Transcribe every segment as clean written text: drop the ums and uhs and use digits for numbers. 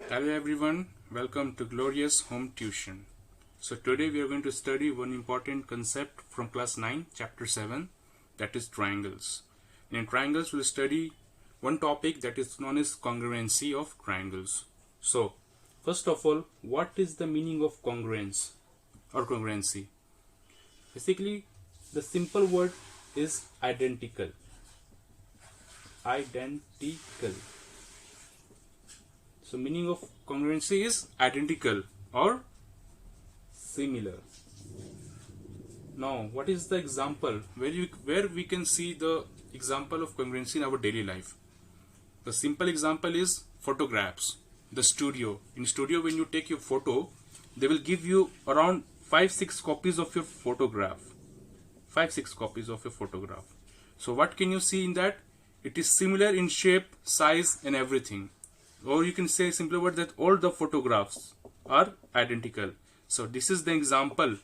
Hello everyone, welcome to Glorious Home Tuition. So today we are going to study one important concept from class 9, chapter 7, that is triangles. And in triangles we'll study one topic that is known as congruency of triangles. So first of all, what is the meaning of congruence or congruency? Basically, the simple word is identical. Identical. So meaning of congruency is identical or similar. Now, what is the example where we can see the example of congruency in our daily life? The simple example is photographs. The studio. In studio, when you take your photo, they will give you around 5-6 copies of your photograph. 5-6 copies of your photograph. So what can you see in that? It is similar in shape, size and everything. Or you can say simply word that all the photographs are identical. So this is the example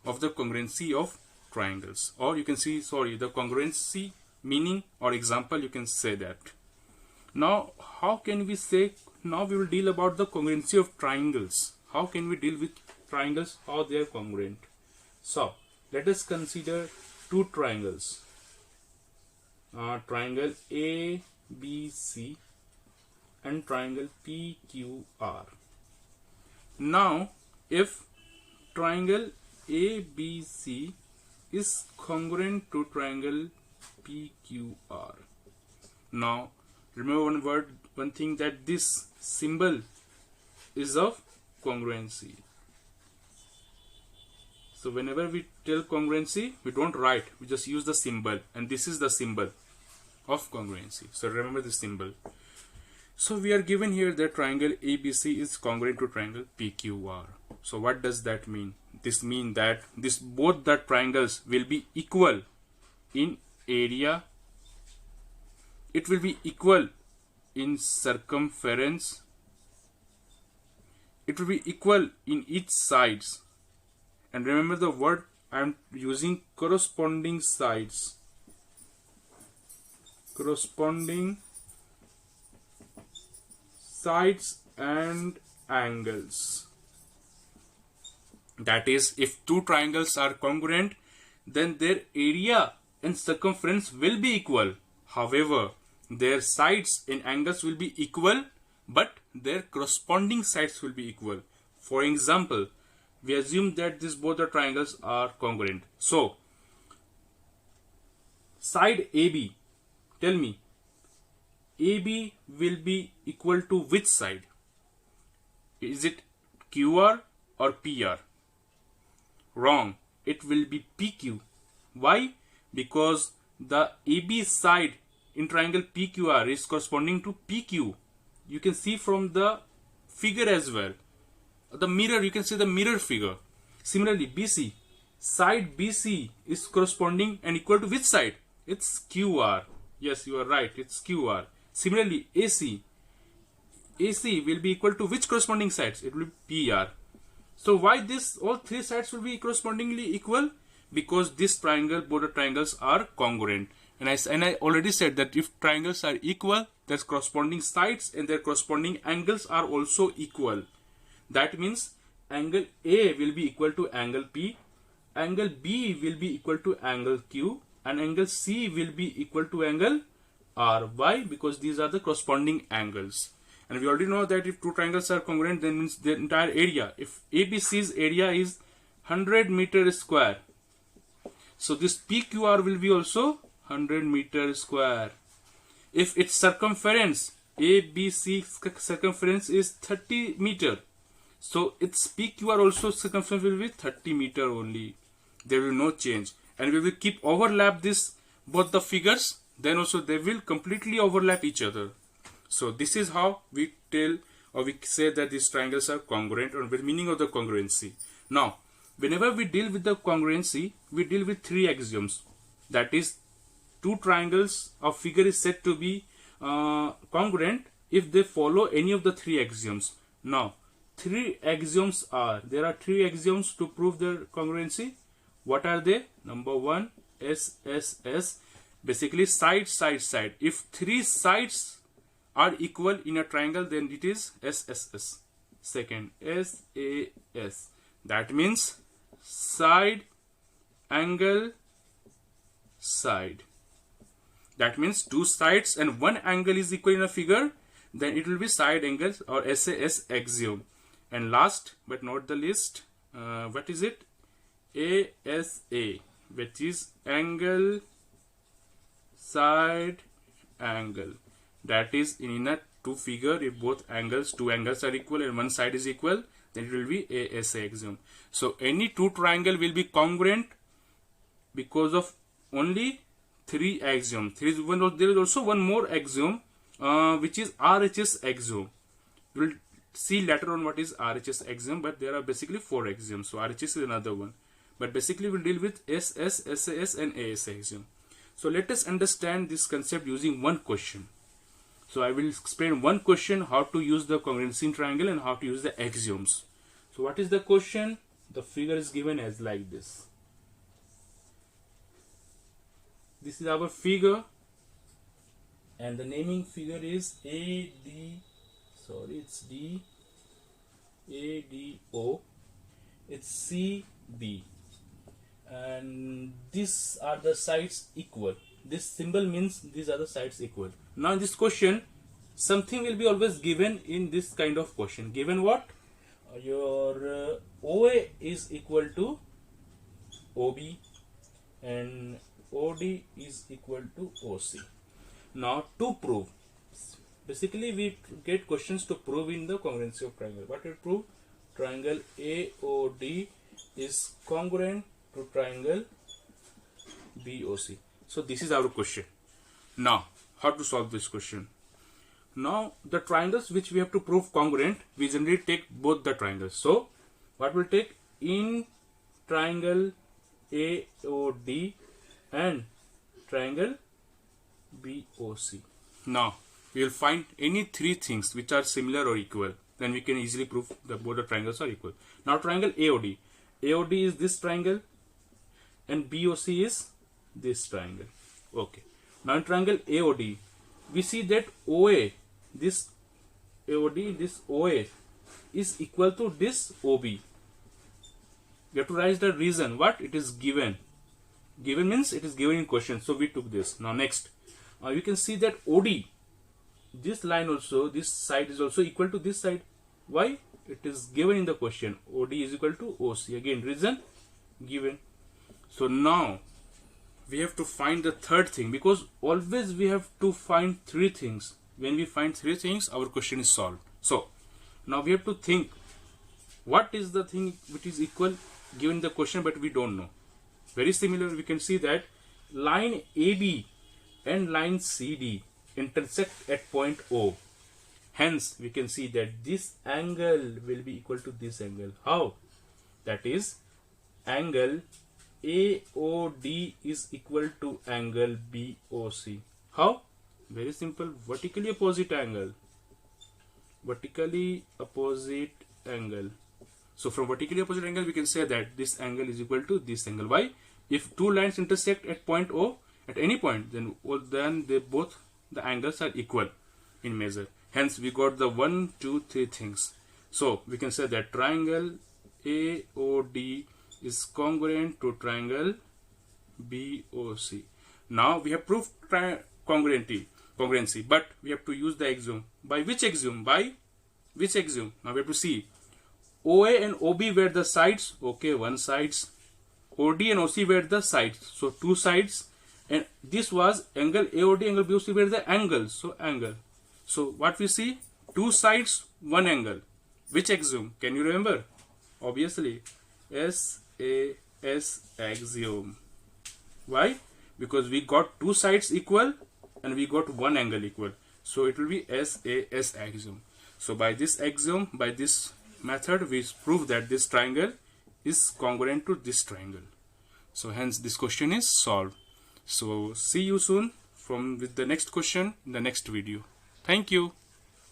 of the congruency of triangles. Or you can see, the congruency meaning or example, you can say that. Now, how can we say, now we will deal about the congruency of triangles. How can we deal with triangles, how they are congruent? So, let us consider two triangles. Triangle ABC and triangle PQR. Now, if triangle ABC is congruent to triangle PQR. Now, remember one thing, that this symbol is of congruency. So whenever we tell congruency, we don't write, we just use the symbol, and this is the symbol of congruency. So remember this symbol. So we are given here that triangle ABC is congruent to triangle PQR. So what does that mean? This means that both the triangles will be equal in area. It will be equal in circumference. It will be equal in each sides. And remember the word I am using, corresponding sides. Corresponding sides and angles. That is, if two triangles are congruent, then their area and circumference will be equal. However, their sides and angles will be equal, but their corresponding sides will be equal. For example, we assume that both the triangles are congruent. So, side AB, tell me, AB will be equal to which side? Is it QR or PR? Wrong. It will be PQ. Why? Because the AB side in triangle PQR is corresponding to PQ. You can see from the figure as well. The mirror, you can see the mirror figure. Similarly, BC. Side BC is corresponding and equal to which side? It's QR. Yes, you are right. It's QR. Similarly, AC. AC will be equal to which corresponding sides? It will be PR. So why all three sides will be correspondingly equal? Because this triangle, both the triangles are congruent. And I already said that if triangles are equal, their corresponding sides and their corresponding angles are also equal. That means angle A will be equal to angle P, angle B will be equal to angle Q, and angle C will be equal to angle R. Why? Because these are the corresponding angles. And we already know that if two triangles are congruent, then means their entire area. If ABC's area is 100 meters square, so this PQR will be also 100 meters square. If its circumference, ABC circumference is 30 meter, so its PQR also circumference will be 30 meter only. There will be no change. And we will keep overlap both the figures, then also they will completely overlap each other. So this is how we tell or we say that these triangles are congruent, or the meaning of the congruency. Now, whenever we deal with the congruency, we deal with three axioms. That is, two triangles or figure is said to be congruent if they follow any of the three axioms. Now, there are three axioms to prove their congruency. What are they? Number one, SSS. Basically, side. If three sides are equal in a triangle, then it is SSS. Second, SAS. That means side, angle, side. That means two sides and one angle is equal in a figure, then it will be side angles or SAS axiom. And last but not the least, what is it? ASA, which is angle, side, angle. That is in a two figure, if both angles, two angles are equal and one side is equal, then it will be ASA axiom. So any two triangle will be congruent because of only three axioms. There is also one more axiom, which is RHS axiom. We will see later on what is RHS axiom, but there are basically four axioms. So RHS is another one. But basically we'll deal with SS, SAS and AS axiom. So let us understand this concept using one question. So I will explain one question, how to use the congruency in triangle and how to use the axioms. So what is the question? The figure is given as like this. This is our figure and the naming figure is it's ADO, it's CB, and these are the sides equal. This symbol means these are the sides equal. Now in this question, something will be always given in this kind of question. Given what? Your OA is equal to OB and OD is equal to OC. Now to prove, basically we get questions to prove in the congruency of triangle. What we prove? Triangle AOD is congruent to triangle BOC. So this is our question. Now how to solve this question? Now the triangles which we have to prove congruent, we generally take both the triangles. So what we'll take in triangle AOD and triangle BOC. Now we will find any three things which are similar or equal, then we can easily prove that both the triangles are equal. Now triangle AOD. AOD is this triangle and BOC is this triangle. Okay. Now in triangle AOD, we see that OA, this AOD, this OA is equal to this OB. We have to write the reason. What? It is given. Given means it is given in question. So we took this. Now next, you can see that OD, this line also, this side is also equal to this side. Why? It is given in the question. OD is equal to OC. Again, reason given. So now we have to find the third thing, because always we have to find three things. When we find three things, our question is solved. So now we have to think what is the thing which is equal given the question but we don't know. Very similar, we can see that line AB and line CD intersect at point O. Hence we can see that this angle will be equal to this angle. How? That is, angle AOD is equal to angle BOC. How? Very simple. Vertically opposite angle. Vertically opposite angle. So from vertically opposite angle we can say that this angle is equal to this angle. Why? If two lines intersect at point O at any point, then they both the angles are equal in measure. Hence we got the 1, 2, 3 things. So we can say that triangle AOD is congruent to triangle BOC. Now we have proved congruency, but we have to use the axiom. By which axiom? By which axiom? Now we have to see. OA and OB were the sides. Okay, one sides. OD and OC were the sides. So two sides. And this was angle AOD, angle BOC were the angles. So angle. So what we see? Two sides, one angle. Which axiom? Can you remember? Obviously, SAS axiom. Why? Because we got two sides equal and we got one angle equal. So it will be SAS axiom. So by this axiom, by this method, we prove that this triangle is congruent to this triangle. So hence this question is solved. So see you soon with the next question in the next video. Thank you.